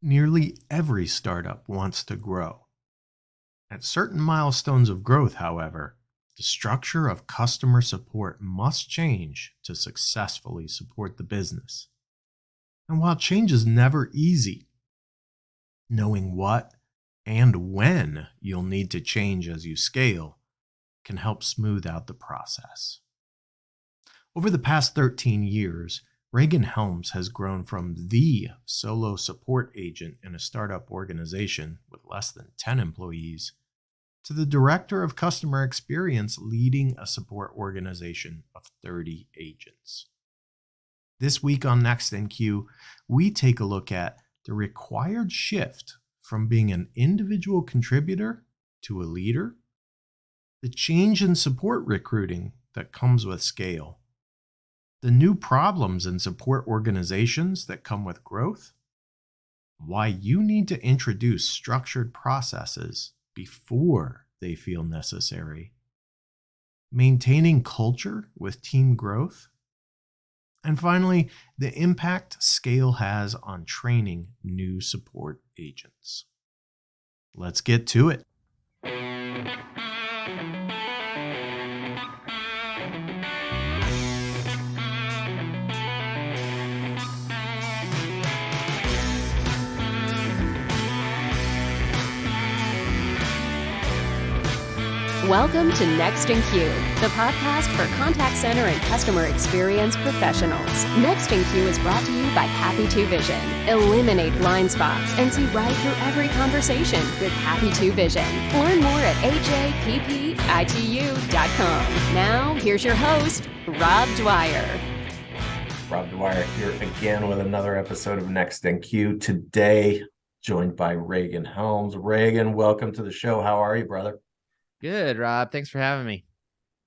Nearly every startup wants to grow. At certain milestones of growth, however, the structure of customer support must change to successfully support the business. And while change is never easy, knowing what and when you'll need to change as you scale can help smooth out the process. Over the past 13 years, Reagan Helms has grown from the solo support agent in a startup organization with less than 10 employees to the director of customer experience leading a support organization of 30 agents. This week on Next in Queue, we take a look at the required shift from being an individual contributor to a leader, the change in support recruiting that comes with scale, the new problems in support organizations that come with growth, why you need to introduce structured processes before they feel necessary, maintaining culture with team growth, and finally, the impact scale has on training new support agents. Let's get to it. Welcome to Next in Queue, the podcast for contact center and customer experience professionals. Next in Queue is brought to you by Happy 2 Vision. Eliminate blind spots and see right through every conversation with Happy 2 Vision. Learn more at happitu.com. Now, here's your host, Rob Dwyer. Rob Dwyer here again with another episode of Next in Queue. Today, joined by Reagan Helms. Reagan, welcome to the show. How are you, brother? Good, Rob. Thanks for having me.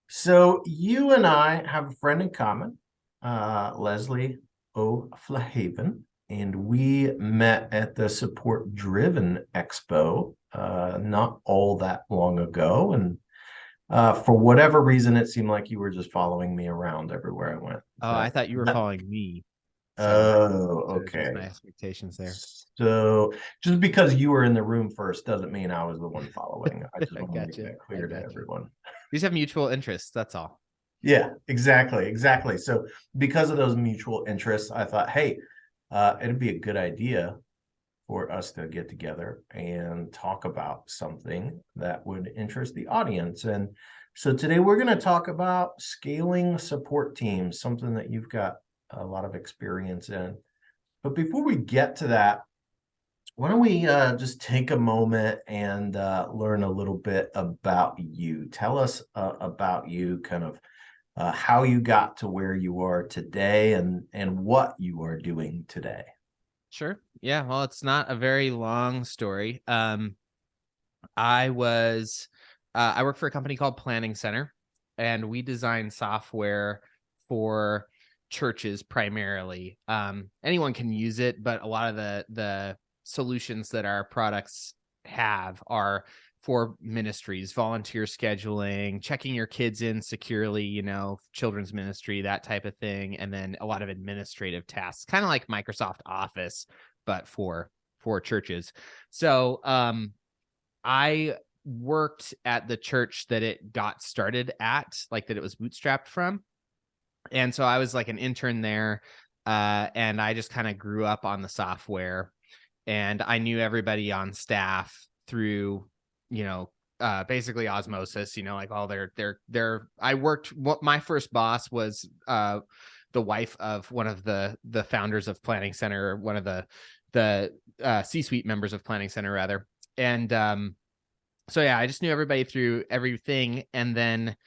So you and I have a friend in common, Leslie O'Flahaven, and we met at the Support Driven Expo not all that long ago. And for whatever reason, it seemed like you were just following me around everywhere I went. Oh, I thought you were following me. Okay. My expectations there. So just because you were in the room first doesn't mean I was the one following. I just want to make that clear to everyone. These have mutual interests, that's all. Yeah, exactly. So because of those mutual interests, I thought, hey, it'd be a good idea for us to get together and talk about something that would interest the audience. And so today we're going to talk about scaling support teams, something that you've got a lot of experience in. But before we get to that, why don't we just take a moment and learn a little bit about you? Tell us about you, kind of how you got to where you are today and what you are doing today. Sure. Yeah. Well, it's not a very long story. I work for a company called Planning Center, and we design software for churches primarily. Anyone can use it, but a lot of the solutions that our products have are for ministries, volunteer scheduling, checking your kids in securely, children's ministry, that type of thing. And then a lot of administrative tasks, kind of like Microsoft Office, but for churches. So I worked at the church that it got started at, like that it was bootstrapped from. And so I was like an intern there, and I just kind of grew up on the software, and I knew everybody on staff through, basically osmosis, like all my first boss was the wife of one of the founders of Planning Center, one of the C-suite members of Planning Center rather. And so yeah, I just knew everybody through everything. And then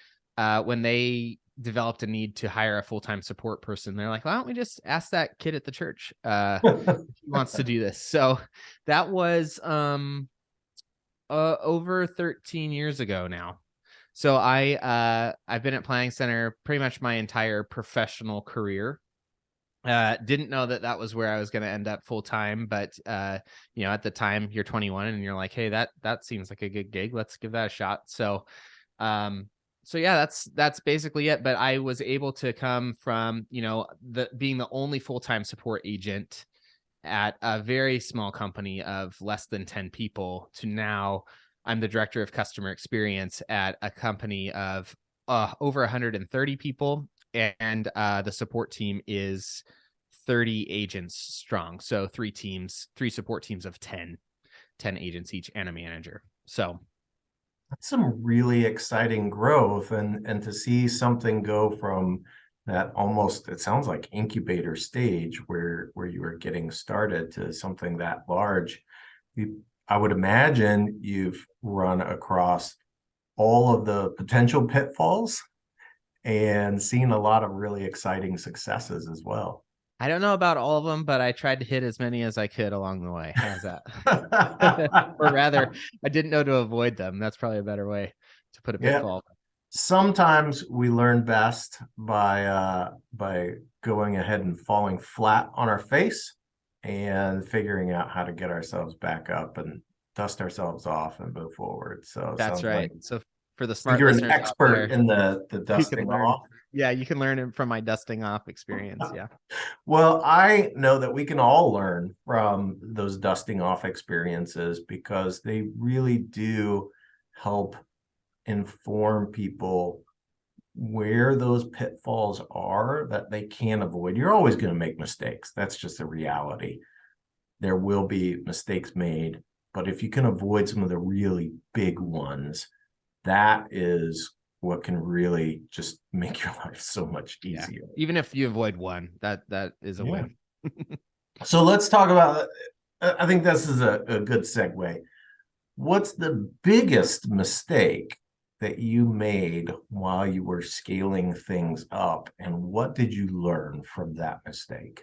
when they developed a need to hire a full-time support person, they're like, why don't we just ask that kid at the church if he wants to do this? So that was over 13 years ago now. So I've been at Planning Center pretty much my entire professional career. Didn't know that was where I was going to end up full time, but at the time you're 21 and you're like, hey, that seems like a good gig. Let's give that a shot. So yeah, that's basically it. But I was able to come from, being the only full-time support agent at a very small company of less than 10 people to now I'm the director of customer experience at a company of over 130 people. And the support team is 30 agents strong. So three support teams of 10 agents each and a manager. So That's some really exciting growth, and to see something go from that almost, it sounds like incubator stage where you were getting started to something that large. I would imagine you've run across all of the potential pitfalls and seen a lot of really exciting successes as well. I don't know about all of them, but I tried to hit as many as I could along the way. How's that? Or rather, I didn't know to avoid them. That's probably a better way to put a Yeah. pitfall. Sometimes we learn best by going ahead and falling flat on our face and figuring out how to get ourselves back up and dust ourselves off and move forward. So it That's sounds right. like So for the smart you're an listeners out there, expert in the you can dusting learn. off. Yeah, you can learn it from my dusting off experience. Yeah. Well, I know that we can all learn from those dusting off experiences because they really do help inform people where those pitfalls are that they can avoid. You're always going to make mistakes. That's just a reality. There will be mistakes made, but if you can avoid some of the really big ones, that is what can really just make your life so much easier. Yeah. Even if you avoid one, that is a win. So let's talk about, I think this is a good segue. What's the biggest mistake that you made while you were scaling things up, and what did you learn from that mistake?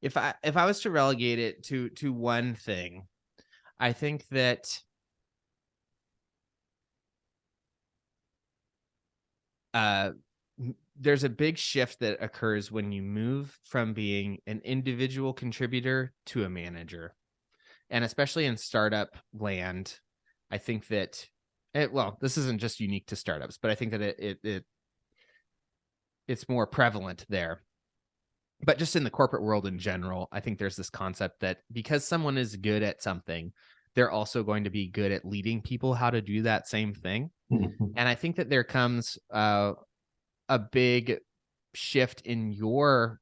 If I was to relegate it to one thing, I think that there's a big shift that occurs when you move from being an individual contributor to a manager. And especially in startup land, I think that this isn't just unique to startups, but I think that it's more prevalent there. But just in the corporate world in general, I think there's this concept that because someone is good at something, they're also going to be good at leading people how to do that same thing. And I think that there comes a big shift in your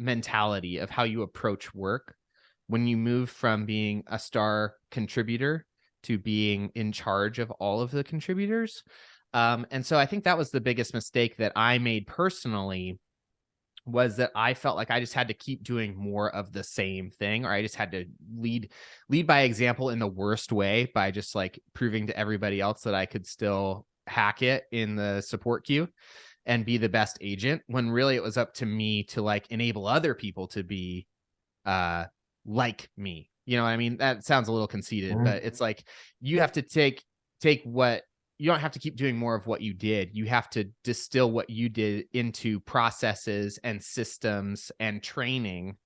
mentality of how you approach work when you move from being a star contributor to being in charge of all of the contributors. And so I think that was the biggest mistake that I made personally, was that I felt like I just had to keep doing more of the same thing, or I just had to lead by example in the worst way by just like proving to everybody else that I could still hack it in the support queue and be the best agent, when really it was up to me to like enable other people to be like me. You know what I mean? That sounds a little conceited, but it's like you have to take what you don't have to keep doing more of what you did. You have to distill what you did into processes and systems and training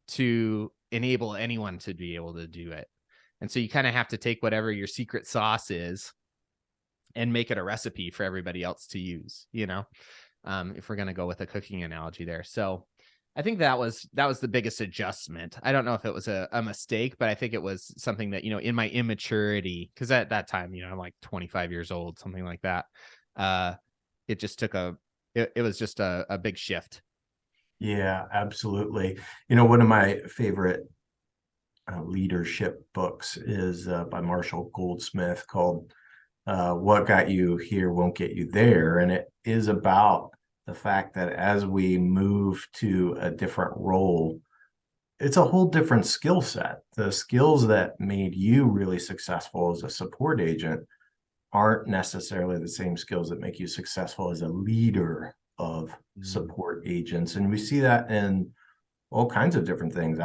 to enable anyone to be able to do it. And so you kind of have to take whatever your secret sauce is and make it a recipe for everybody else to use, you know, if we're going to go with a cooking analogy there. So I think that was the biggest adjustment. I don't know if it was a mistake, but I think it was something that, you know, in my immaturity, because at that time, you know, I'm like 25 years old, something like that. It just took it was just a big shift. Yeah, absolutely. You know, one of my favorite leadership books is by Marshall Goldsmith, called What Got You Here Won't Get You There. And it is about the fact that as we move to a different role, it's a whole different skill set. The skills that made you really successful as a support agent aren't necessarily the same skills that make you successful as a leader of support agents. And we see that in all kinds of different things.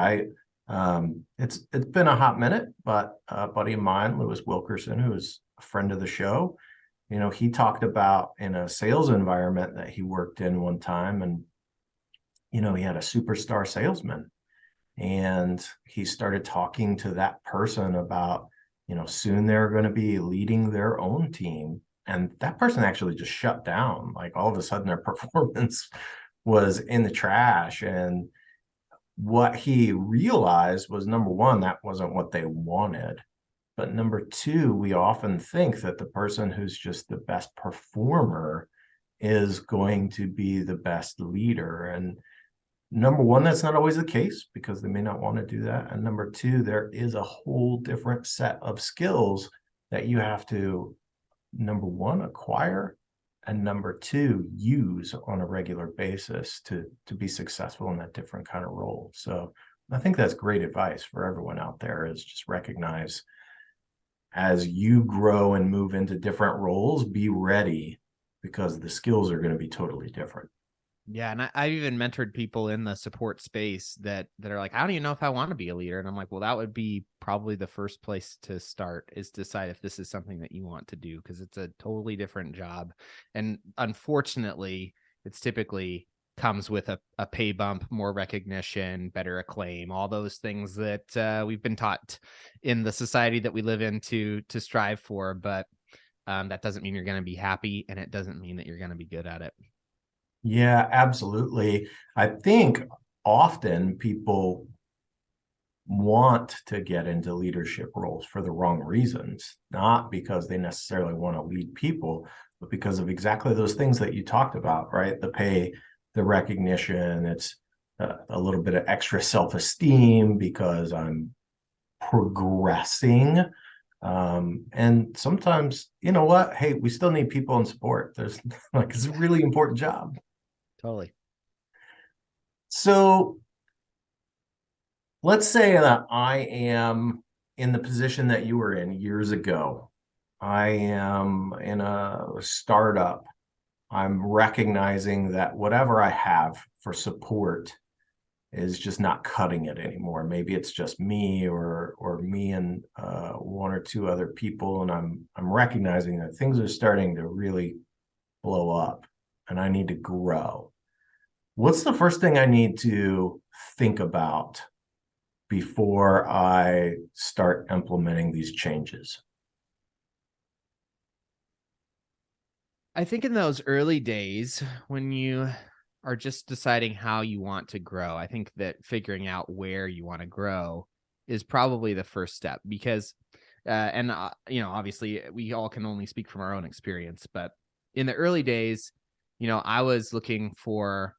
It's been a hot minute, but a buddy of mine, Lewis Wilkerson, who is a friend of the show, you know, he talked about in a sales environment that he worked in one time, and, you know, he had a superstar salesman, and he started talking to that person about, you know, soon they're going to be leading their own team. And that person actually just shut down. Like all of a sudden their performance was in the trash. And what he realized was, number one, that wasn't what they wanted. But number two, we often think that the person who's just the best performer is going to be the best leader. And number one, that's not always the case because they may not want to do that. And number two, there is a whole different set of skills that you have to, number one, acquire, and number two, use on a regular basis to be successful in that different kind of role. So I think that's great advice for everyone out there, is just recognize as you grow and move into different roles, be ready, because the skills are going to be totally different. Yeah, and I've even mentored people in the support space that are like, I don't even know if I want to be a leader. And I'm like, well, that would be probably the first place to start, is decide if this is something that you want to do, because it's a totally different job. And unfortunately, it's typically comes with a pay bump, more recognition, better acclaim, all those things that we've been taught in the society that we live in to strive for. But that doesn't mean you're going to be happy, and it doesn't mean that you're going to be good at it. Yeah, absolutely. I think often people want to get into leadership roles for the wrong reasons, not because they necessarily want to lead people, but because of exactly those things that you talked about, right? The pay, the recognition, it's a little bit of extra self-esteem because I'm progressing. And sometimes, you know what? Hey, we still need people in support. There's like, it's a really important job. Totally. So let's say that I am in the position that you were in years ago. I am in a startup. I'm recognizing that whatever I have for support is just not cutting it anymore. Maybe it's just me or me and one or two other people, and I'm recognizing that things are starting to really blow up, and I need to grow. What's the first thing I need to think about before I start implementing these changes? I think in those early days, when you are just deciding how you want to grow, I think that figuring out where you want to grow is probably the first step, because, obviously we all can only speak from our own experience, but in the early days, I was looking for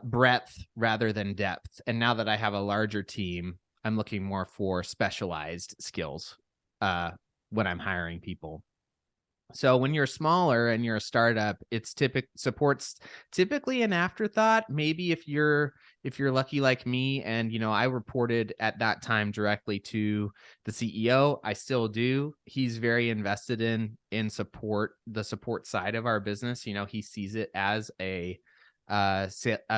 breadth rather than depth. And now that I have a larger team, I'm looking more for specialized skills when I'm hiring people. So when you're smaller and you're a startup, it's support's typically an afterthought. Maybe if you're lucky like me, and I reported at that time directly to the CEO. I still do. He's very invested in the support side of our business. He sees it as a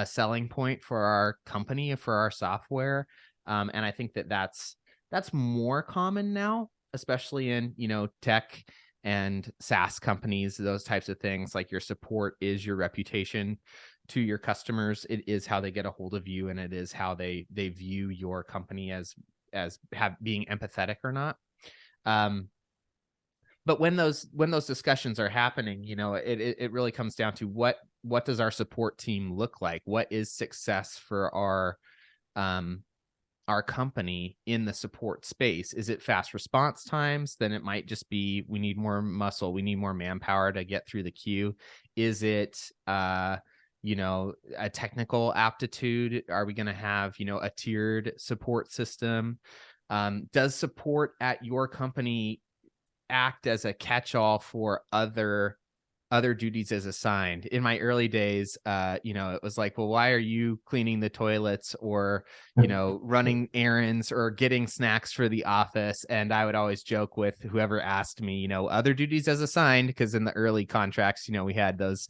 selling point for our company, for our software. And I think that's more common now, especially in tech and SaaS companies, those types of things. Like, your support is your reputation to your customers. It is how they get a hold of you, and it is how they view your company as being empathetic or not. But when those discussions are happening, it really comes down to what does our support team look like? What is success for our company in the support space? Is it fast response times? Then it might just be, we need more muscle, we need more manpower to get through the queue. Is it a technical aptitude? Are we going to have a tiered support system? Does support at your company act as a catch-all for other duties as assigned? In my early days, it was like, well, why are you cleaning the toilets, or, running errands, or getting snacks for the office? And I would always joke with whoever asked me, other duties as assigned, because in the early contracts, we had those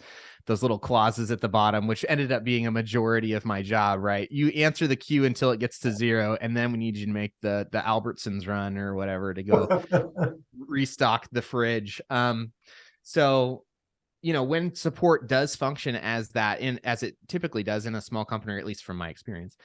little clauses at the bottom, which ended up being a majority of my job, right? You answer the queue until it gets to 0, and then we need you to make the Albertsons run or whatever to go restock the fridge. So when support does function as that, as it typically does in a small company, or at least from my experience,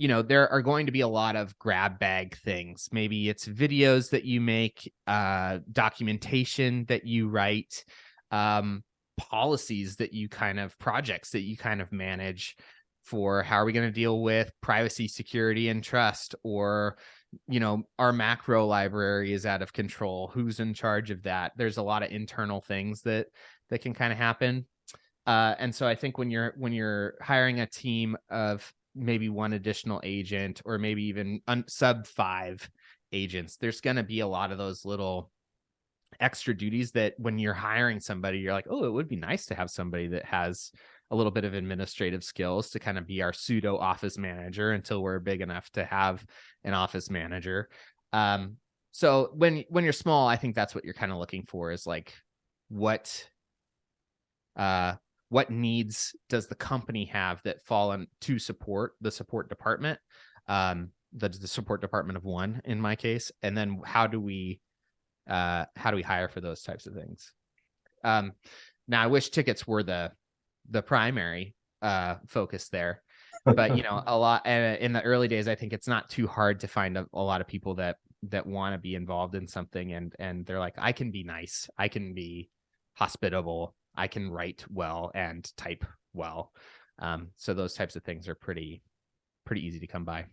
there are going to be a lot of grab bag things. Maybe it's videos that you make, documentation that you write, policies that you projects that you manage for how are we going to deal with privacy, security, and trust, or, our macro library is out of control. Who's in charge of that? There's a lot of internal things that can kind of happen. And so I think when you're hiring a team of maybe one additional agent, or maybe even sub 5 agents, there's going to be a lot of those little extra duties that when you're hiring somebody, you're like, oh, it would be nice to have somebody that has a little bit of administrative skills to kind of be our pseudo office manager until we're big enough to have an office manager. So when you're small, I think that's what you're kind of looking for, is like, what needs does the company have that fall to support the support department, the support department of one in my case, and then how do we hire for those types of things? Now I wish tickets were the primary focus there, but a lot in the early days, I think it's not too hard to find a lot of people that want to be involved in something, and they're like, I can be nice, I can be hospitable, I can write well and type well. So those types of things are pretty easy to come by.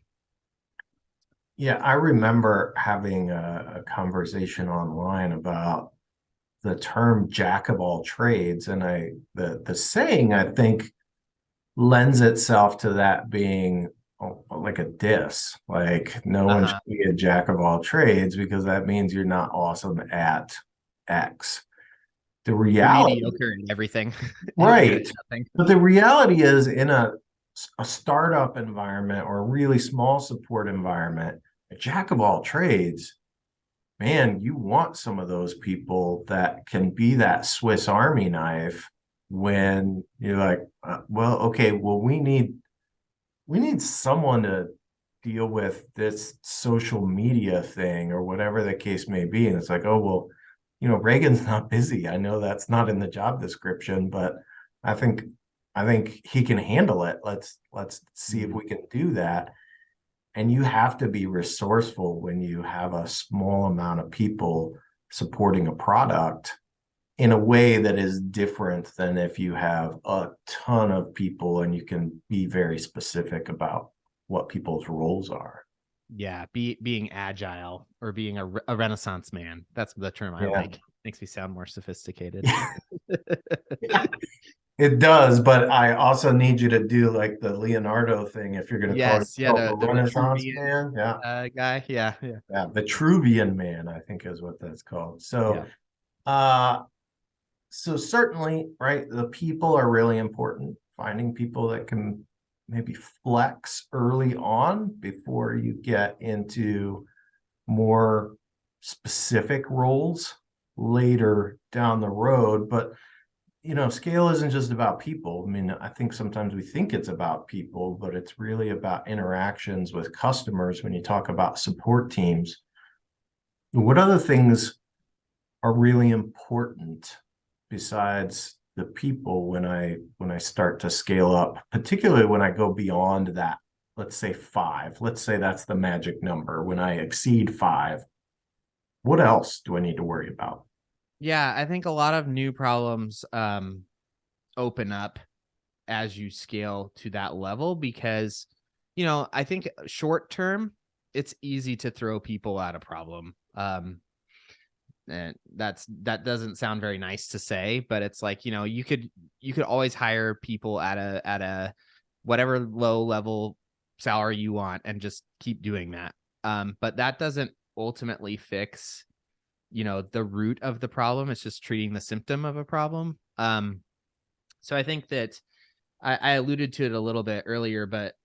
Yeah, I remember having a conversation online about the term jack of all trades, and the saying, I think, lends itself to that being like a diss. Like, no one should be a jack of all trades, because that means you're not awesome at X. The reality, you're mediocre in everything. right? But the reality is, in a startup environment or a really small support environment, a jack of all trades, man, you want some of those people that can be that Swiss Army knife when you're like, well, okay, well, we need someone to deal with this social media thing or whatever the case may be. And it's like, oh, well, Reagan's not busy. I know that's not in the job description, but I think he can handle it. Let's see if we can do that. And you have to be resourceful when you have a small amount of people supporting a product in a way that is different than if you have a ton of people and you can be very specific about what people's roles are. Yeah, being agile, or being a Renaissance man. That's the term I like. Makes me sound more sophisticated. It does, but I also need you to do like the Leonardo thing if you're going to call yourself a Renaissance man. Yeah, guy. Yeah. The Vitruvian man, I think, is what that's called. So, so certainly, right, the people are really important. Finding people that can maybe flex early on before you get into more specific roles later down the road. But scale isn't just about people. I mean, I think sometimes we think it's about people, but it's really about interactions with customers. When you talk about support teams, what other things are really important besides the people when I start to scale up, particularly when I go beyond that? Let's say 5. Let's say that's the magic number. When I exceed 5, what else do I need to worry about? Yeah, I think a lot of new problems open up as you scale to that level, because, I think short term, it's easy to throw people at a problem. And that doesn't sound very nice to say, but it's like, you could always hire people at a whatever low level salary you want and just keep doing that. But that doesn't ultimately fix the root of the problem. It's just treating the symptom of a problem. So I think that I alluded to it a little bit earlier, but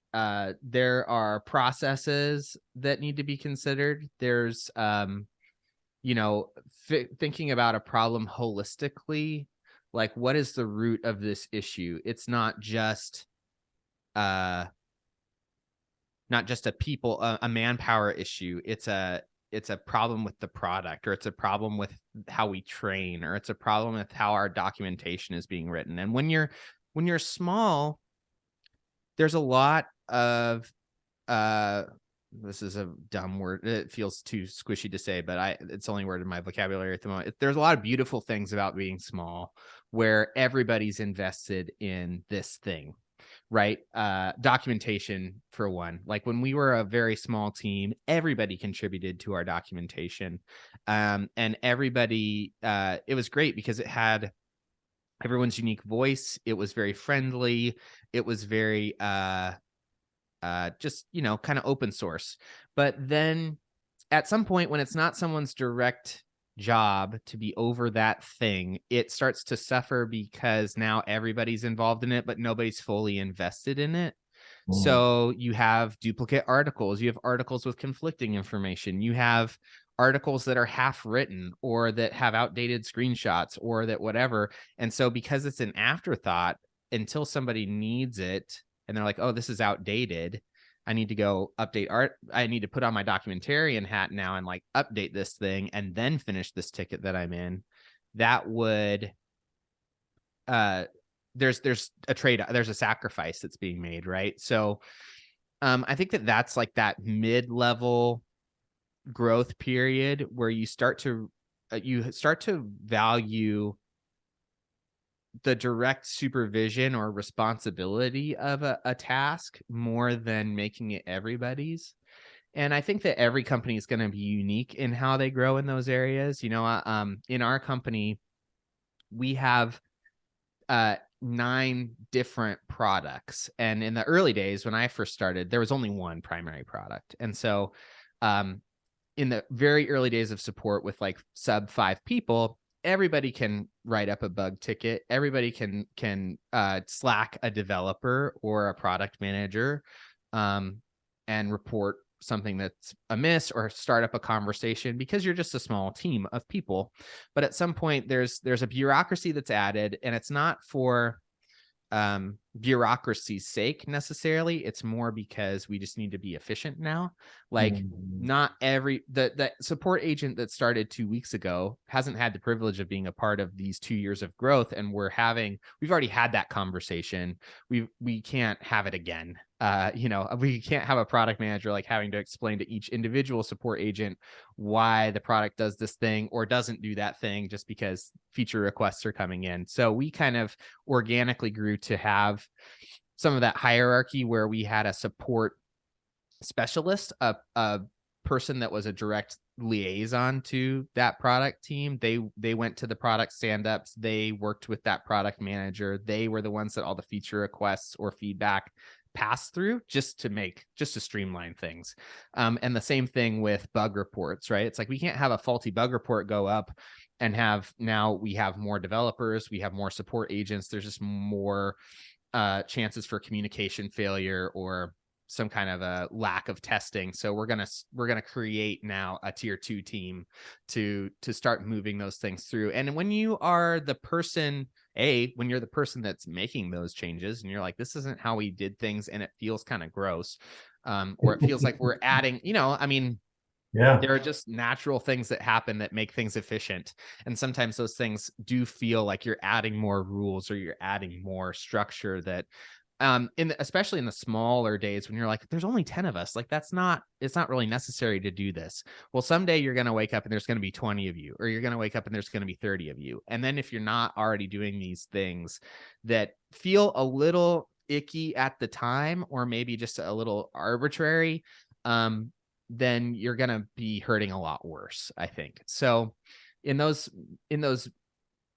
there are processes that need to be considered. There's thinking about a problem holistically, like, what is the root of this issue? It's not just a manpower issue. It's a problem with the product, or it's a problem with how we train, or it's a problem with how our documentation is being written. And when you're small, there's a lot of this is a dumb word. It feels too squishy to say, but it's the only word in my vocabulary at the moment. There's a lot of beautiful things about being small where everybody's invested in this thing, right? Documentation for one. Like when we were a very small team, everybody contributed to our documentation. And everybody, it was great because it had everyone's unique voice. It was very friendly. It was very, just, kind of open source. But then at some point when it's not someone's direct job to be over that thing, it starts to suffer because now everybody's involved in it, but nobody's fully invested in it. So you have duplicate articles, you have articles with conflicting information, you have articles that are half written or that have outdated screenshots or that whatever. And so because it's an afterthought until somebody needs it and they're like, oh, this is outdated, I need to go update art. I need to put on my documentarian hat now and like update this thing and then finish this ticket that I'm in. That would, there's a trade, there's a sacrifice that's being made, right? So I think that's like that mid-level growth period where you start to value the direct supervision or responsibility of a task more than making it everybody's. And I think that every company is going to be unique in how they grow in those areas. In our company, we have 9 different products. And in the early days, when I first started, there was only one primary product. And so in the very early days of support with like sub 5 people, everybody can write up a bug ticket. Everybody can Slack a developer or a product manager and report something that's amiss or start up a conversation because you're just a small team of people. But at some point there's a bureaucracy that's added, and it's not for bureaucracy's sake necessarily. It's more because we just need to be efficient now. Like not every the support agent that started 2 weeks ago hasn't had the privilege of being a part of these 2 years of growth, and we've already had that conversation. We can't have it again. We can't have a product manager like having to explain to each individual support agent why the product does this thing or doesn't do that thing just because feature requests are coming in. So we kind of organically grew to have some of that hierarchy where we had a support specialist, a person that was a direct liaison to that product team. They went to the product stand-ups. They worked with that product manager. They were the ones that all the feature requests or feedback pass through just to streamline things. And the same thing with bug reports, right? It's like we can't have a faulty bug report go up and now we have more developers, we have more support agents. There's just more chances for communication failure or some kind of a lack of testing. So we're gonna create now a tier 2 team to start moving those things through. And when you are the person, when you're the person that's making those changes and you're like, this isn't how we did things, and it feels kind of gross, or it feels like we're adding, Yeah. there are just natural things that happen that make things efficient. And sometimes those things do feel like you're adding more rules or you're adding more structure that especially in the smaller days when you're like, there's only 10 of us, like it's not really necessary to do this. Well, someday you're going to wake up and there's going to be 20 of you, or you're going to wake up and there's going to be 30 of you. And then if you're not already doing these things that feel a little icky at the time, or maybe just a little arbitrary, then you're going to be hurting a lot worse, I think. So in those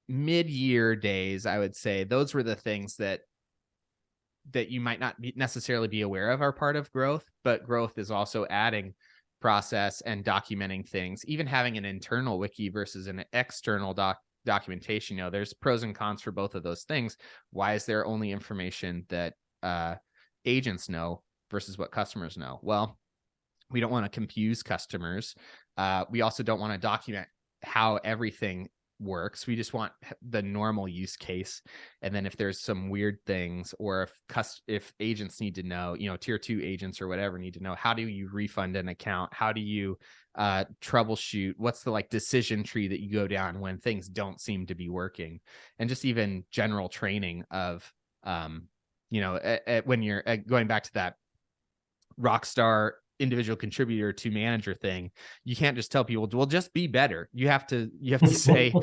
mid-year days, I would say those were the things that you might not necessarily be aware of are part of growth, but growth is also adding process and documenting things, even having an internal wiki versus an external documentation. There's pros and cons for both of those things. Why is there only information that agents know versus what customers know? Well, we don't want to confuse customers. We also don't want to document how everything works. We just want the normal use case. And then if there's some weird things, or if agents need to know, tier 2 agents or whatever need to know, how do you refund an account? How do you troubleshoot? What's the decision tree that you go down when things don't seem to be working? And just even general training of, when you're going back to that rock star individual contributor to manager thing. You can't just tell people, well, just be better. You have to say,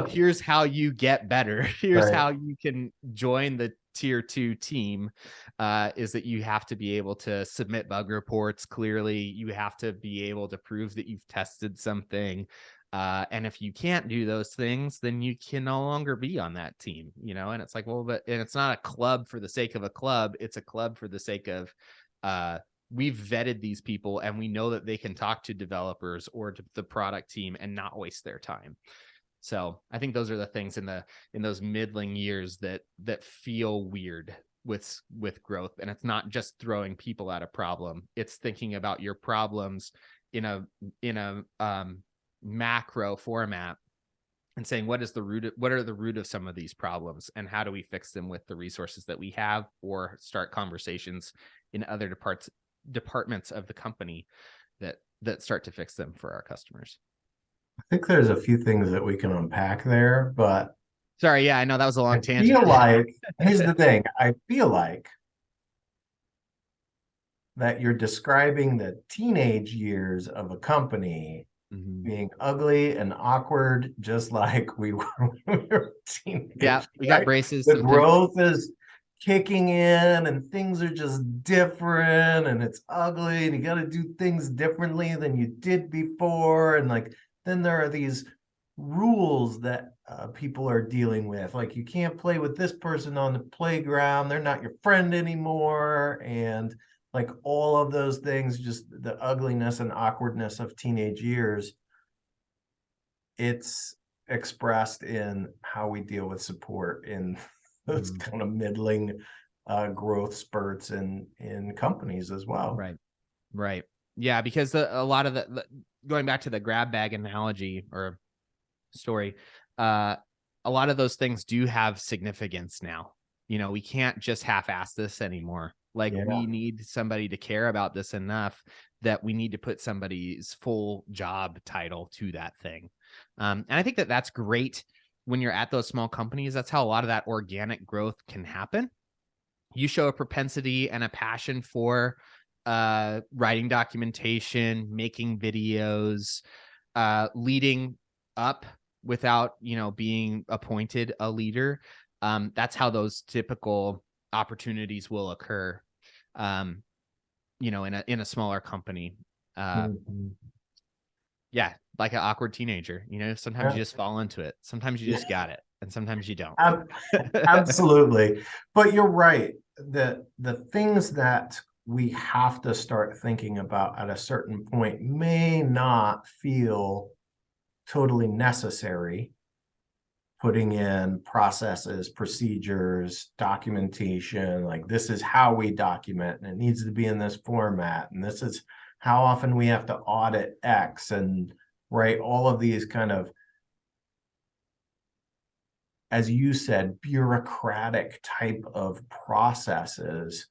here's how you get better. Here's Right. how you can join the tier 2 team, is that you have to be able to submit bug reports clearly. You have to be able to prove that you've tested something. And if you can't do those things, then you can no longer be on that team, and it's like, well, and it's not a club for the sake of a club. It's a club for the sake of, we've vetted these people and we know that they can talk to developers or to the product team and not waste their time. So I think those are the things in those middling years that feel weird with growth. And it's not just throwing people at a problem. It's thinking about your problems in a macro format and saying, what are the root of some of these problems, and how do we fix them with the resources that we have, or start conversations in other departments of the company that start to fix them for our customers. I think there's a few things that we can unpack there, but sorry, yeah, I know that was a long tangent. Feel like, here's the thing, I feel like that you're describing the teenage years of a company being ugly and awkward, just like we were when we were teenagers. Yeah, we got braces. The growth is kicking in and things are just different and it's ugly and you got to do things differently than you did before. And like, then there are these rules that people are dealing with. Like, you can't play with this person on the playground. They're not your friend anymore. And like all of those things, just the ugliness and awkwardness of teenage years, it's expressed in how we deal with support in those kind of middling growth spurts in companies as well. Right. Yeah, because a lot of going back to the grab bag analogy or story, a lot of those things do have significance now. We can't just half-ass this anymore. Like, we need somebody to care about this enough that we need to put somebody's full job title to that thing. And I think that that's great when you're at those small companies. That's how a lot of that organic growth can happen. You show a propensity and a passion for writing documentation, making videos, leading up without, being appointed a leader. That's how those typical opportunities will occur, in a smaller company. Yeah, like an awkward teenager, sometimes you just fall into it. Sometimes you just got it, and sometimes you don't. Absolutely. But you're right. The things that we have to start thinking about at a certain point may not feel totally necessary. Putting in processes, procedures, documentation, like this is how we document and it needs to be in this format. And this is how often we have to audit X, and right, all of these kind of, as you said, bureaucratic type of processes.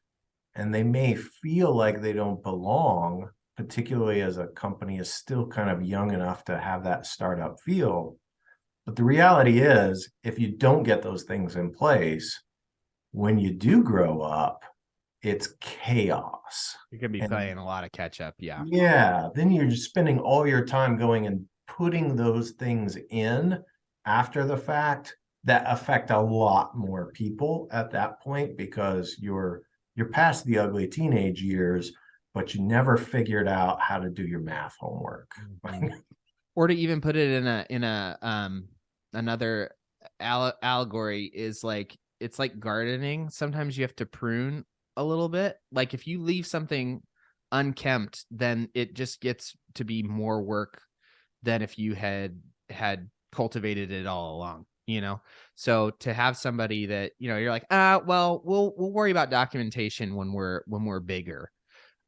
And they may feel like they don't belong, particularly as a company is still kind of young enough to have that startup feel. But the reality is, if you don't get those things in place, when you do grow up, it's chaos. You can be playing a lot of catch up. Yeah. Yeah. Then you're just spending all your time going and putting those things in after the fact that affect a lot more people at that point, because you're past the ugly teenage years, but you never figured out how to do your math homework. Or to even put it in a another allegory is like, it's like gardening. Sometimes you have to prune a little bit. Like, if you leave something unkempt, then it just gets to be more work than if you had cultivated it all along. So to have somebody that, you're like, well, we'll worry about documentation when we're bigger.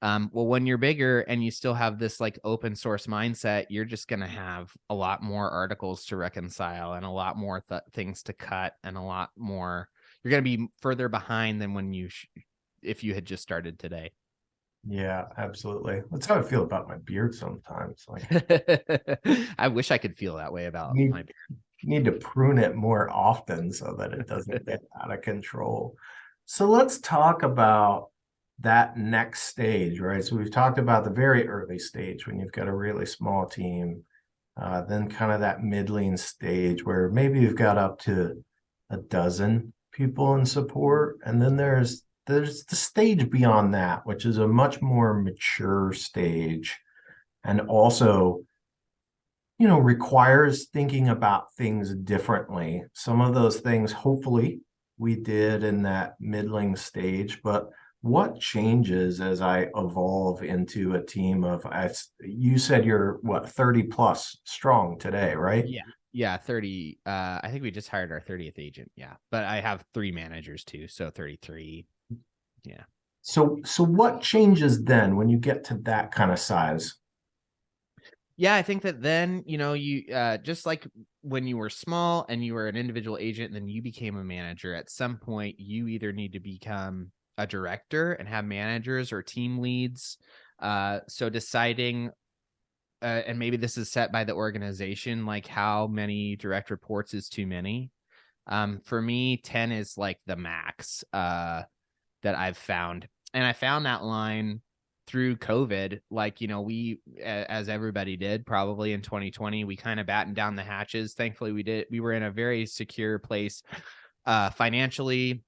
Well, when you're bigger and you still have this like open source mindset, you're just going to have a lot more articles to reconcile and a lot more things to cut, and a lot more, you're going to be further behind than when if you had just started today. Yeah, absolutely. That's how I feel about my beard sometimes. Like, I wish I could feel that way about my beard. You need to prune it more often so that it doesn't get out of control. So let's talk about that next stage, right? So we've talked about the very early stage when you've got a really small team, then kind of that middling stage where maybe you've got up to a dozen people in support, and then there's the stage beyond that, which is a much more mature stage, and also requires thinking about things differently. Some of those things, hopefully, we did in that middling stage, but what changes as I evolve into a team of, as you said, you're what, 30 plus strong today, right? Yeah. Yeah, 30. I think we just hired our 30th agent. Yeah. But I have 3 managers too, so 33. Yeah. So what changes then when you get to that kind of size? Yeah, I think that then, you just like when you were small and you were an individual agent, and then you became a manager, at some point you either need to become a director and have managers or team leads. So deciding, and maybe this is set by the organization, like how many direct reports is too many. For me, 10 is like the max that I've found. And I found that line through COVID. Like, we, as everybody did probably in 2020, we kind of battened down the hatches. Thankfully, we were in a very secure place financially,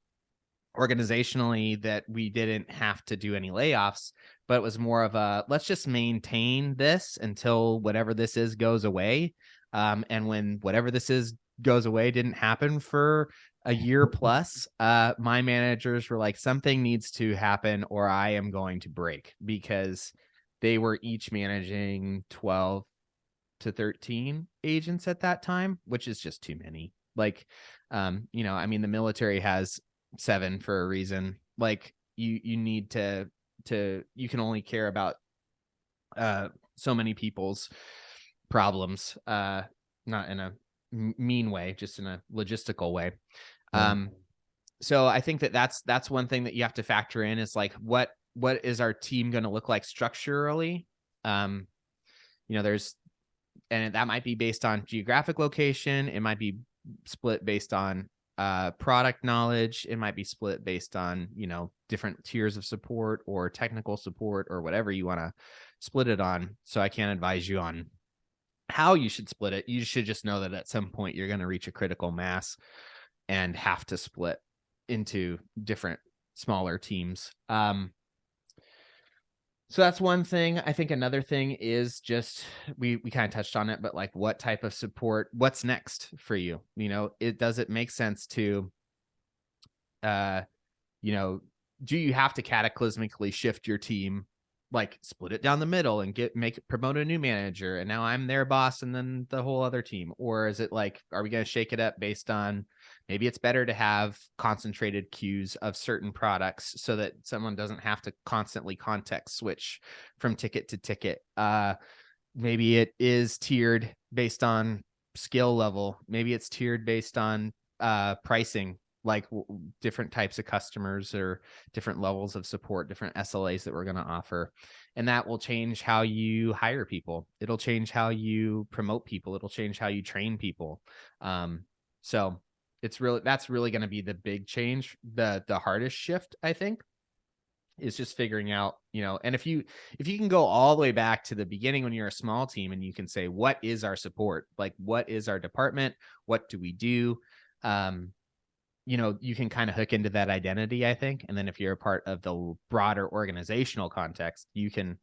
organizationally, that we didn't have to do any layoffs, but it was more of a, let's just maintain this until whatever this is goes away. And when whatever this is goes away didn't happen for a year plus, my managers were like, something needs to happen or I am going to break, because they were each managing 12 to 13 agents at that time, which is just too many. Like, I mean, the military has 7 for a reason. Like, you need to you can only care about so many people's problems, not in a mean way, just in a logistical way. So I think that that's one thing that you have to factor in, is like, what is our team going to look like structurally? There's, and that might be based on geographic location. It might be split based on product knowledge. It might be split based on, different tiers of support or technical support or whatever you want to split it on. So I can't advise you on how you should split it. You should just know that at some point you're going to reach a critical mass and have to split into different smaller teams. So that's one thing. I think another thing is just, we kind of touched on it, but like, what type of support, what's next for you? Does it make sense to, do you have to cataclysmically shift your team, like split it down the middle and promote a new manager, and now I'm their boss and then the whole other team? Or is it like, are we going to shake it up based on, maybe it's better to have concentrated queues of certain products so that someone doesn't have to constantly context switch from ticket to ticket. Maybe it is tiered based on skill level. Maybe it's tiered based on pricing, like different types of customers or different levels of support, different SLAs that we're going to offer. And that will change how you hire people. It'll change how you promote people. It'll change how you train people. So that's really going to be the big change. The hardest shift, I think, is just figuring out, and if you can go all the way back to the beginning when you're a small team and you can say, what is our support? Like, what is our department? What do we do? You can kind of hook into that identity, I think. And then if you're a part of the broader organizational context, you can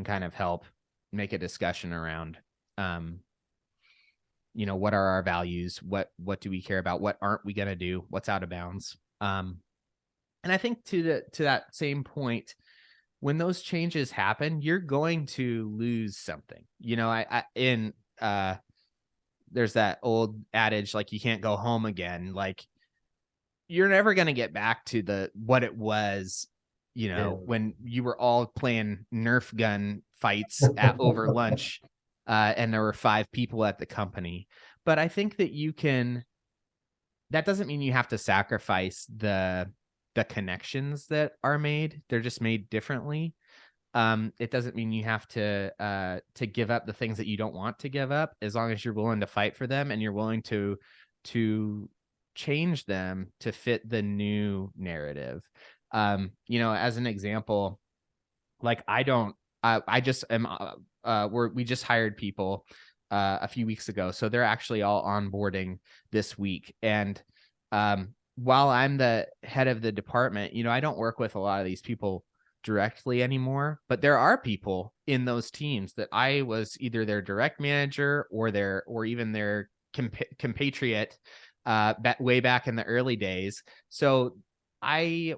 kind of help make a discussion around, what are our values? What do we care about? What aren't we going to do? What's out of bounds? And I think to that same point, when those changes happen, you're going to lose something. There's that old adage, like, you can't go home again. Like, you're never going to get back to what it was, when you were all playing Nerf gun fights over lunch, and there were 5 people at the company. But I think that that doesn't mean you have to sacrifice the connections that are made. They're just made differently. It doesn't mean you have to give up the things that you don't want to give up, as long as you're willing to fight for them and you're willing to change them to fit the new narrative. As an example, like I just am, we just hired people a few weeks ago. So they're actually all onboarding this week. And while I'm the head of the department, I don't work with a lot of these people directly anymore, but there are people in those teams that I was either their direct manager or even their compatriot way back in the early days. So I,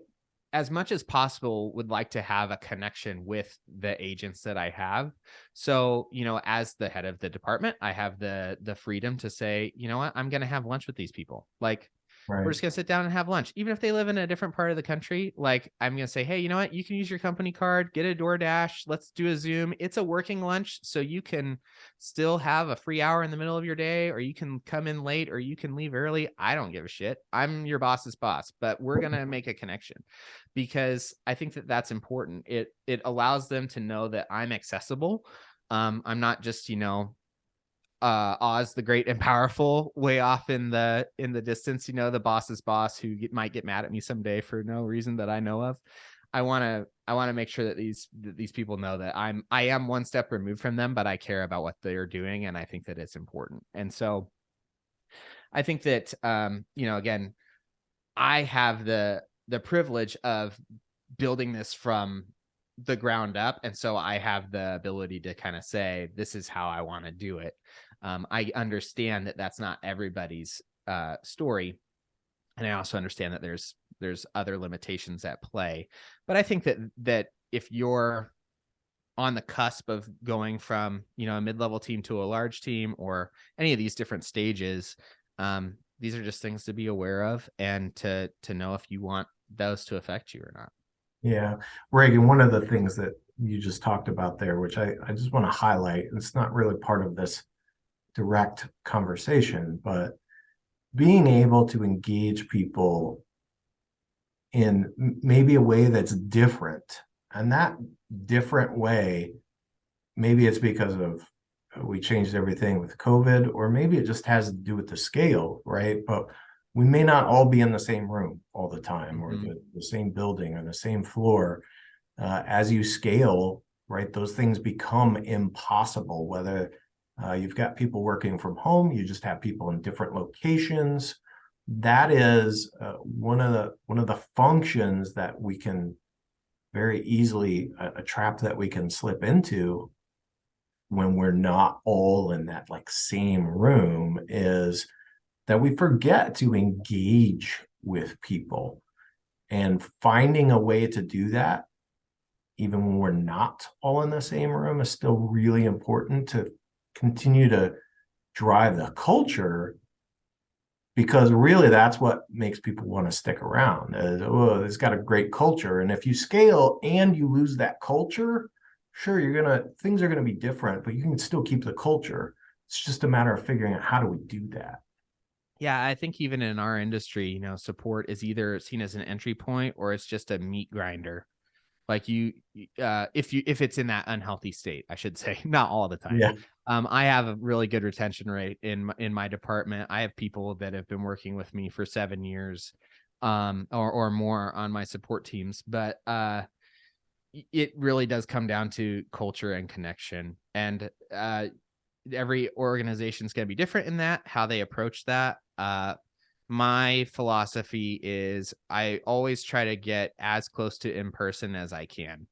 as much as possible, would like to have a connection with the agents that I have. So, as the head of the department, I have the freedom to say, you know what, I'm going to have lunch with these people. Like, we're Right. just going to sit down and have lunch. Even if they live in a different part of the country, like, I'm going to say, hey, you know what? You can use your company card, get a DoorDash. Let's do a Zoom. It's a working lunch. So you can still have a free hour in the middle of your day, or you can come in late, or you can leave early. I don't give a shit. I'm your boss's boss, but we're going to make a connection, because I think that that's important. It allows them to know that I'm accessible. I'm not just, Oz the Great and Powerful way off in the distance, the boss's boss who might get mad at me someday for no reason that I know of. I want to make sure that these people know that I am one step removed from them, but I care about what they're doing, and I think that it's important. And so I think that again, I have the privilege of building this from the ground up, and so I have the ability to kind of say, this is how I want to do it. I understand that that's not everybody's story, and I also understand that there's other limitations at play. But I think that if you're on the cusp of going from a mid-level team to a large team, or any of these different stages, these are just things to be aware of, and to know if you want those to affect you or not. Yeah. Reagan, one of the things that you just talked about there, which I just want to highlight, it's not really part of this direct conversation, but being able to engage people in maybe a way that's different. And that different way, maybe it's because of we changed everything with COVID, or maybe it just has to do with the scale, right? But we may not all be in the same room all the time, or the same building or the same floor. As you scale, right, those things become impossible. Whether you've got people working from home, you just have people in different locations. That is one of the functions that we can very easily, a trap that we can slip into when we're not all in that like same room, is that we forget to engage with people. And finding a way to do that, even when we're not all in the same room, is still really important to continue to drive the culture, because really that's what makes people want to stick around. It's got a great culture. And if you scale and you lose that culture, sure, things are gonna be different, but you can still keep the culture. It's just a matter of figuring out, how do we do that? Yeah, I think even in our industry, support is either seen as an entry point, or it's just a meat grinder. Like if it's in that unhealthy state, I should say, not all the time. Yeah. I have a really good retention rate in my department. I have people that have been working with me for 7 years, or more on my support teams. But it really does come down to culture and connection. And every organization is going to be different in that, how they approach that. My philosophy is I always try to get as close to in person as I can.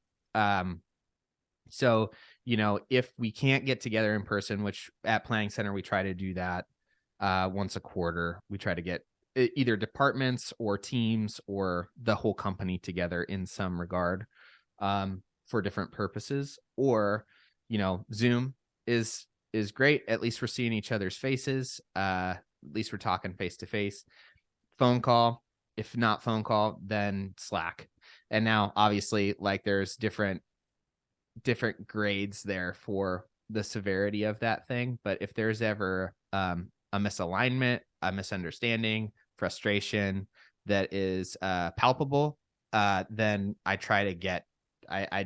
So, if we can't get together in person, which at Planning Center, we try to do that once a quarter, we try to get either departments or teams or the whole company together in some regard, for different purposes. Or, Zoom is great. At least we're seeing each other's faces. At least we're talking face to face. Phone call, if not phone call, then Slack. And now obviously, like, there's different grades there for the severity of that thing. But if there's ever a misalignment, a misunderstanding, frustration that is palpable, then I try to get I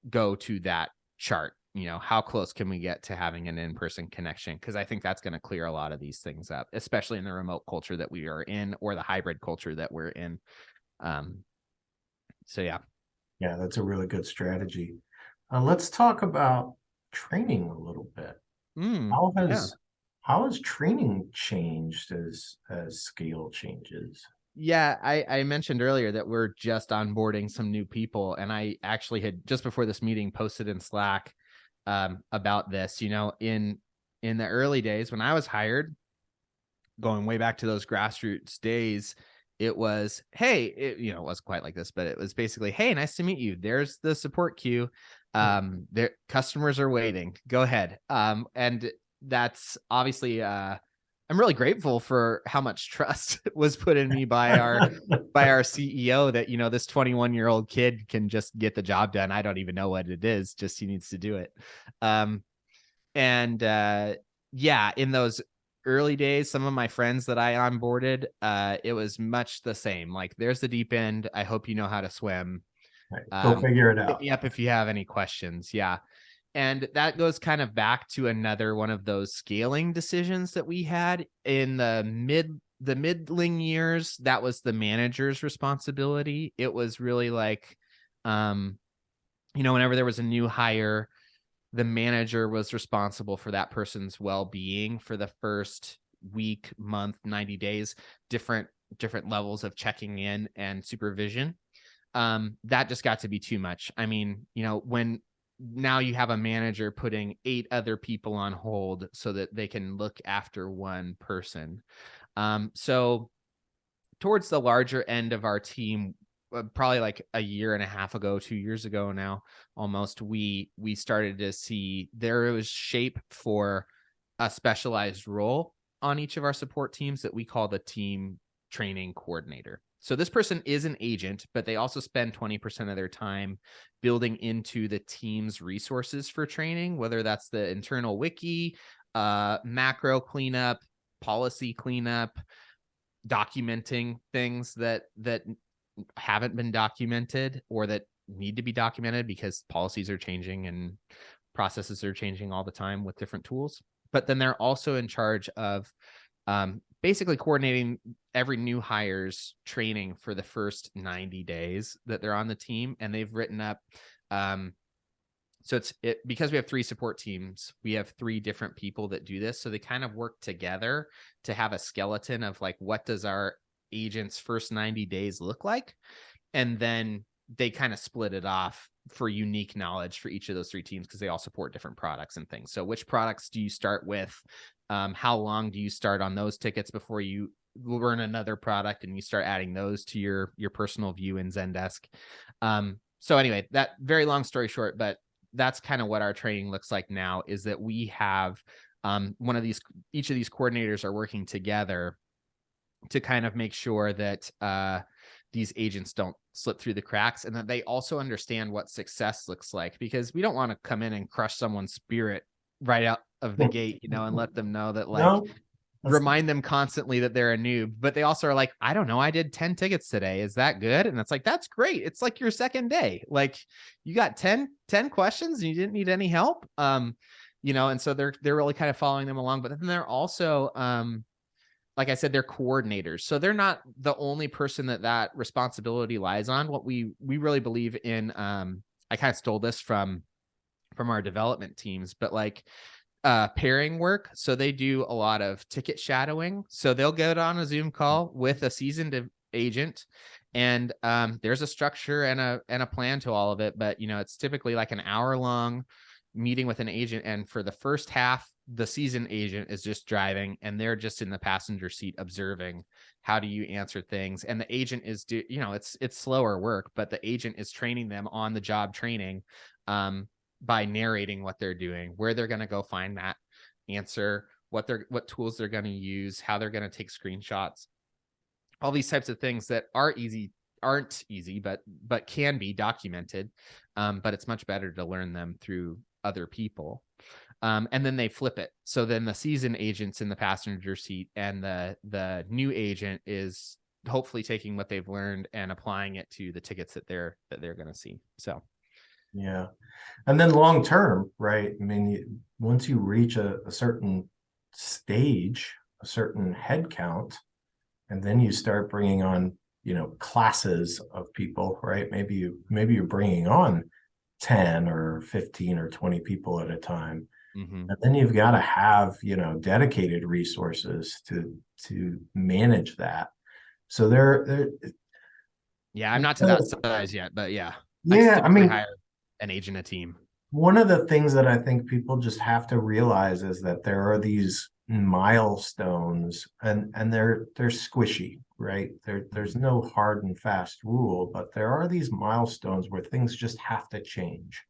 go to that chart how close can we get to having an in-person connection? Because I think that's going to clear a lot of these things up, especially in the remote culture that we are in, or the hybrid culture that we're in. So yeah. Yeah, that's a really good strategy. Let's talk about training a little bit. How Yeah. has training changed as scale changes? Yeah, I mentioned earlier that we're just onboarding some new people, and I actually had just before this meeting posted in Slack about this. In the early days when I was hired, going way back to those grassroots days, it was, hey, it wasn't quite like this, but it was basically, hey, nice to meet you. There's the support queue. Their customers are waiting. Go ahead. And that's obviously I'm really grateful for how much trust was put in me by our CEO that, this 21-year-old kid can just get the job done. I don't even know what it is, just he needs to do it. And yeah, in those early days, some of my friends that I onboarded, it was much the same. Like, there's the deep end. I hope you know how to swim. Right. Go figure it Hit out. me up if you have any questions. Yeah. And that goes kind of back to another one of those scaling decisions that we had in the middling years. That was the manager's responsibility. It was really like, whenever there was a new hire, the manager was responsible for that person's well-being for the first week, month, 90 days, different levels of checking in and supervision. That just got to be too much. I mean, when now you have a manager putting 8 other people on hold so that they can look after one person. So towards the larger end of our team, probably like a year and a half ago, 2 years ago now, almost, we started to see there was shape for a specialized role on each of our support teams that we call the team training coordinator. So this person is an agent, but they also spend 20% of their time building into the team's resources for training, whether that's the internal wiki, macro cleanup, policy cleanup, documenting things that haven't been documented or that need to be documented because policies are changing and processes are changing all the time with different tools. But then they're also in charge of basically coordinating every new hire's training for the first 90 days that they're on the team. And they've written up, so because we have 3 support teams, we have 3 different people that do this. So they kind of work together to have a skeleton of like, what does our agent's first 90 days look like? And then they kind of split it off for unique knowledge for each of those 3 teams because they all support different products and things. So which products do you start with? How long do you start on those tickets before you learn another product and you start adding those to your personal view in Zendesk? So anyway, that very long story short, but that's kind of what our training looks like now, is that we have each of these coordinators are working together to kind of make sure that these agents don't slip through the cracks, and that they also understand what success looks like, because we don't want to come in and crush someone's spirit right out of the gate, and let them know that, like, No, remind them constantly that they're a noob. But they also are like, I don't know, I did 10 tickets today. Is that good? And it's like, that's great. It's like your second day. Like, you got 10 questions and you didn't need any help. And so they're really kind of following them along. But then they're also, like I said, they're coordinators. So they're not the only person that responsibility lies on. What we really believe in, I kind of stole this from our development teams, but like pairing work. So they do a lot of ticket shadowing. So they'll get on a Zoom call with a seasoned agent, and there's a structure and a plan to all of it. But it's typically like an hour-long meeting with an agent, and for the first half, the seasoned agent is just driving and they're just in the passenger seat observing how do you answer things. And the agent is it's slower work, but the agent is training them on the job training by narrating what they're doing, where they're going to go find that answer, what tools they're going to use, how they're going to take screenshots, all these types of things that aren't easy, but can be documented. But it's much better to learn them through other people. And then they flip it. So then the seasoned agent's in the passenger seat, and the new agent is hopefully taking what they've learned and applying it to the tickets that they're going to see. So Yeah. And then long term, right? I mean, once you reach a certain stage, a certain head count, and then you start bringing on, classes of people, right? Maybe you're bringing on 10 or 15 or 20 people at a time. Hmm. And then you've got to have, dedicated resources to manage that. So Yeah, I'm not to that size yet, but yeah, I yeah, I typically mean, hire an agent, a team. one of the things that I think people just have to realize is that there are these milestones, and they're squishy, right? There's no hard and fast rule, but there are these milestones where things just have to change.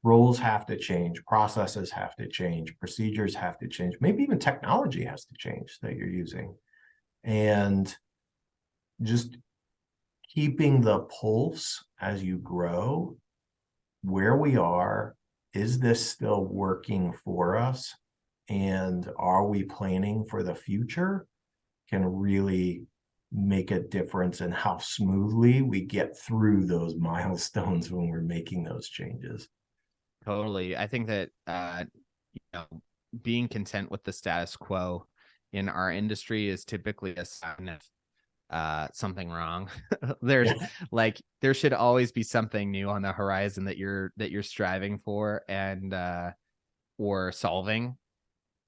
Roles have to change, processes have to change, procedures have to change, maybe even technology has to change that you're using. And just keeping the pulse as you grow, where we are, is this still working for us? And are we planning for the future? Can really make a difference in how smoothly we get through those milestones when we're making those changes. Totally. I think that you know, being content with the status quo in our industry is typically a sign of something wrong. There's Yeah. like there should always be something new on the horizon that you're striving for and or solving.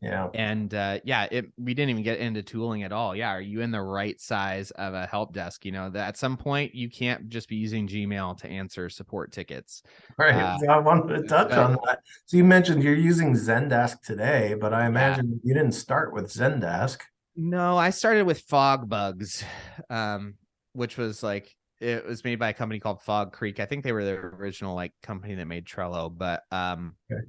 Yeah. And yeah, we didn't even get into tooling at all. Yeah, are you in the right size of a help desk? That at some point you can't just be using Gmail to answer support tickets. Right. Uh, So I wanted to touch but on that. So you mentioned you're using Zendesk today, but I yeah, imagine you didn't start with Zendesk. no, I started with Fog Bugs, which was like it was made by a company called Fog Creek. I think they were the original like company that made Trello, but Okay.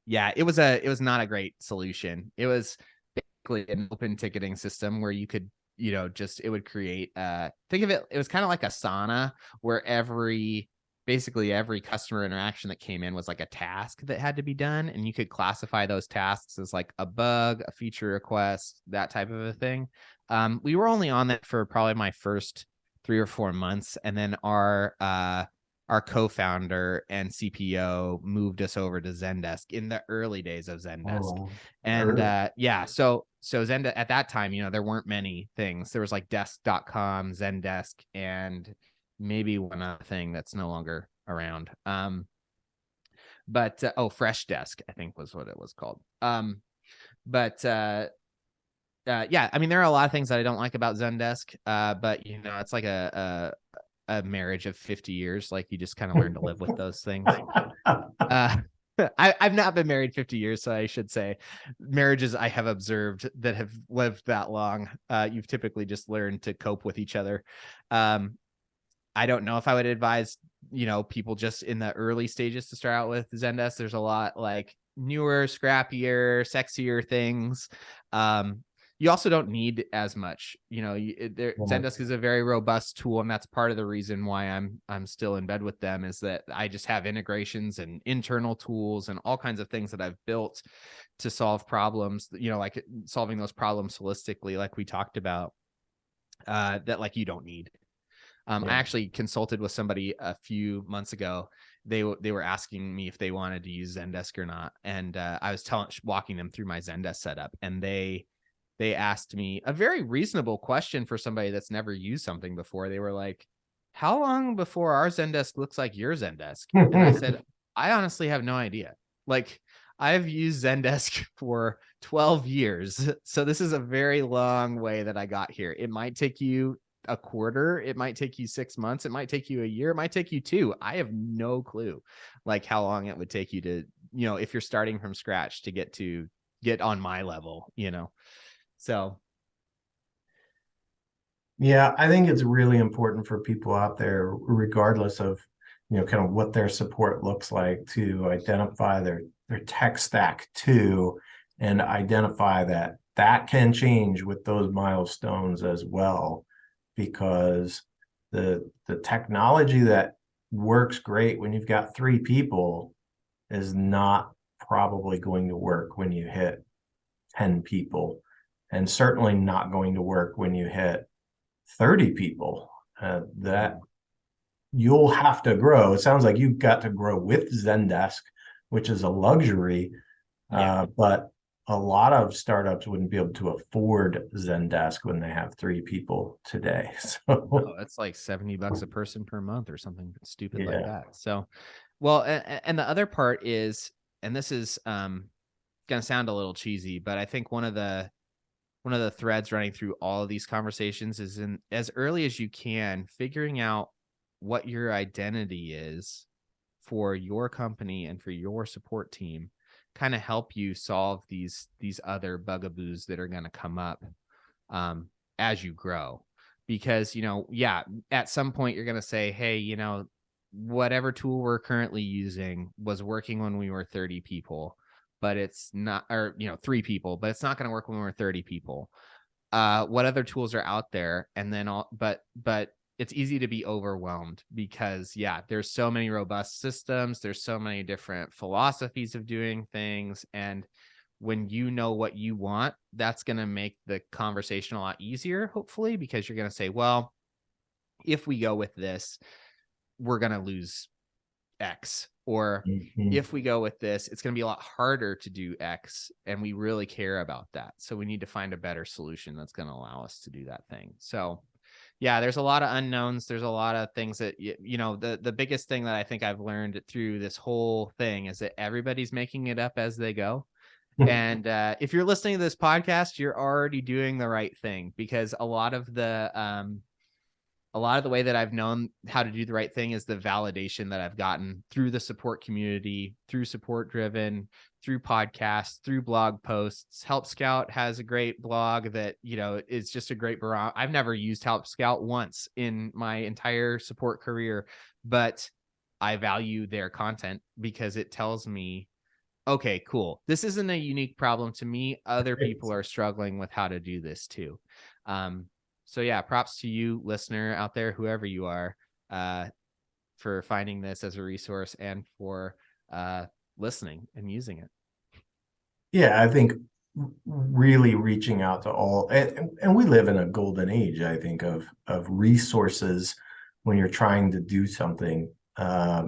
yeah, it was not a great solution. It was basically an open ticketing system where you could, just it would create think of it was kind of like Asana where basically every customer interaction that came in was like a task that had to be done, and you could classify those tasks as like a bug, a feature request, that type of a thing. We were only on that for probably my first 3 or 4 months, and then our co-founder and CPO moved us over to Zendesk in the early days of Oh, Zendesk. wow. And yeah, so Zendesk at that time, there weren't many things. There was like desk.com, Zendesk, and maybe one other thing that's no longer around. But Fresh Desk, I think was what it was called. But yeah, I mean, there are a lot of things that I don't like about Zendesk, but it's like a marriage of 50 years. Like you just kind of learn to live with those things. I've not been married 50 years, so I should say marriages I have observed that have lived that long. You've typically just learned to cope with each other. I don't know if I would advise, people just in the early stages to start out with Zendesk. There's a lot like newer, scrappier, sexier things. You also don't need as much. Zendesk is a very robust tool, and that's part of the reason why I'm still in bed with them, is that I just have integrations and internal tools and all kinds of things that I've built to solve problems, like solving those problems holistically, like we talked about, that like you don't need. I actually consulted with somebody a few months ago. They were asking me if they wanted to use Zendesk or not, and I was walking them through my Zendesk setup, and they asked me a very reasonable question for somebody that's never used something before. They were like, "How long before our Zendesk looks like your Zendesk?" And I said, "I honestly have no idea. Like, I've used Zendesk for 12 years, so this is a very long way that I got here. It might take you a quarter, it might take you 6 months, it might take you a year, it might take you 2. I have no clue like how long it would take you to, if you're starting from scratch to get on my level. So Yeah, I think it's really important for people out there, regardless of, kind of what their support looks like, to identify their tech stack too, and identify that that can change with those milestones as well, because the technology that works great when you've got 3 people is not probably going to work when you hit 10 people, and certainly not going to work when you hit 30 people. That you'll have to grow. It sounds like you've got to grow with Zendesk, which is a luxury. But a lot of startups wouldn't be able to afford Zendesk when they have 3 people today. So That's like $70 a person per month or something stupid like yeah. that. So, well, and the other part is, and this is gonna sound a little cheesy, but I think one of the threads running through all of these conversations is, in as early as you can, figuring out what your identity is for your company and for your support team, kind of help you solve these other bugaboos that are going to come up as you grow. Because, at some point you're going to say, hey, whatever tool we're currently using was working when we were 30 people, but it's not, or 3 people, but it's not going to work when we're 30 people. What other tools are out there? And then but it's easy to be overwhelmed because there's so many robust systems, there's so many different philosophies of doing things, and when you know what you want, that's going to make the conversation a lot easier, hopefully, because you're going to say, well, if we go with this, we're going to lose X, or if we go with this, it's going to be a lot harder to do X, and we really care about that. So we need to find a better solution that's going to allow us to do that thing. So there's a lot of unknowns. There's a lot of things that, the biggest thing that I think I've learned through this whole thing is that everybody's making it up as they go. And if you're listening to this podcast, you're already doing the right thing, because a lot of the way that I've known how to do the right thing is the validation that I've gotten through the support community, through Support Driven, through podcasts, through blog posts. Help Scout has a great blog that, is just a great barometer. I've never used Help Scout once in my entire support career, but I value their content because it tells me, okay, cool, this isn't a unique problem to me. Other people are struggling with how to do this too. So props to you, listener out there, whoever you are, for finding this as a resource and for listening and using it. Yeah, I think really reaching out to all, and we live in a golden age, I think, of resources when you're trying to do something. I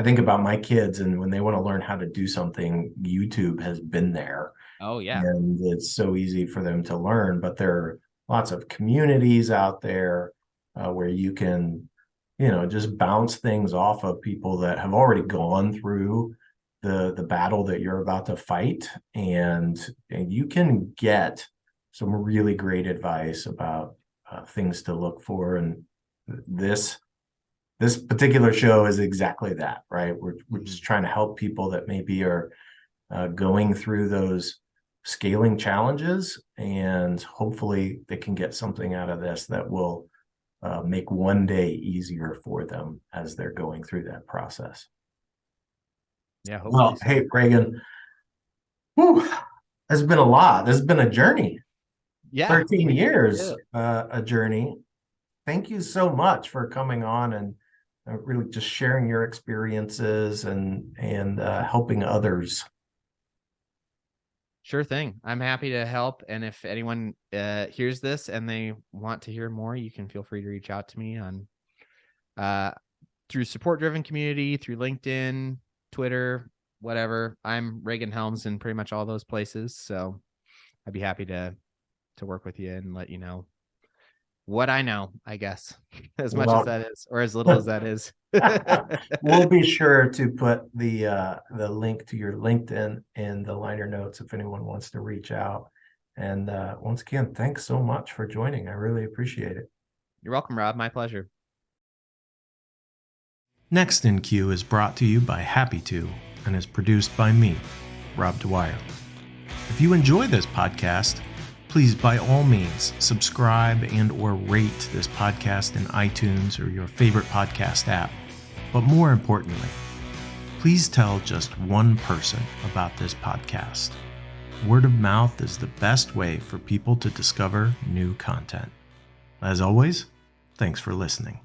think about my kids, and when they want to learn how to do something, YouTube has been there. Oh yeah. And it's so easy for them to learn, but there are lots of communities out there where you can, just bounce things off of people that have already gone through the battle that you're about to fight, and you can get some really great advice about things to look for. And this particular show is exactly that, right? We're just trying to help people that maybe are going through those scaling challenges, and hopefully they can get something out of this that will make one day easier for them as they're going through that process. Yeah. Well, So. hey, Reagan, that's been a lot. This has been a journey. Yeah. 13 years, a journey. Thank you so much for coming on and really just sharing your experiences and helping others. Sure thing. I'm happy to help. And if anyone hears this and they want to hear more, you can feel free to reach out to me on through Support Driven Community, through LinkedIn, Twitter, whatever. I'm Reagan Helms in pretty much all those places. So I'd be happy to work with you and let you know what I know, I guess, as much as that is, or as little as that is. We'll be sure to put the link to your LinkedIn in the liner notes if anyone wants to reach out. And once again, thanks so much for joining. I really appreciate it. You're welcome, Rob. My pleasure. Next in Queue is brought to you by Happy To and is produced by me, Rob Dwyer. If you enjoy this podcast, please by all means subscribe and or rate this podcast in iTunes or your favorite podcast app. But more importantly, please tell just one person about this podcast. Word of mouth is the best way for people to discover new content. As always, thanks for listening.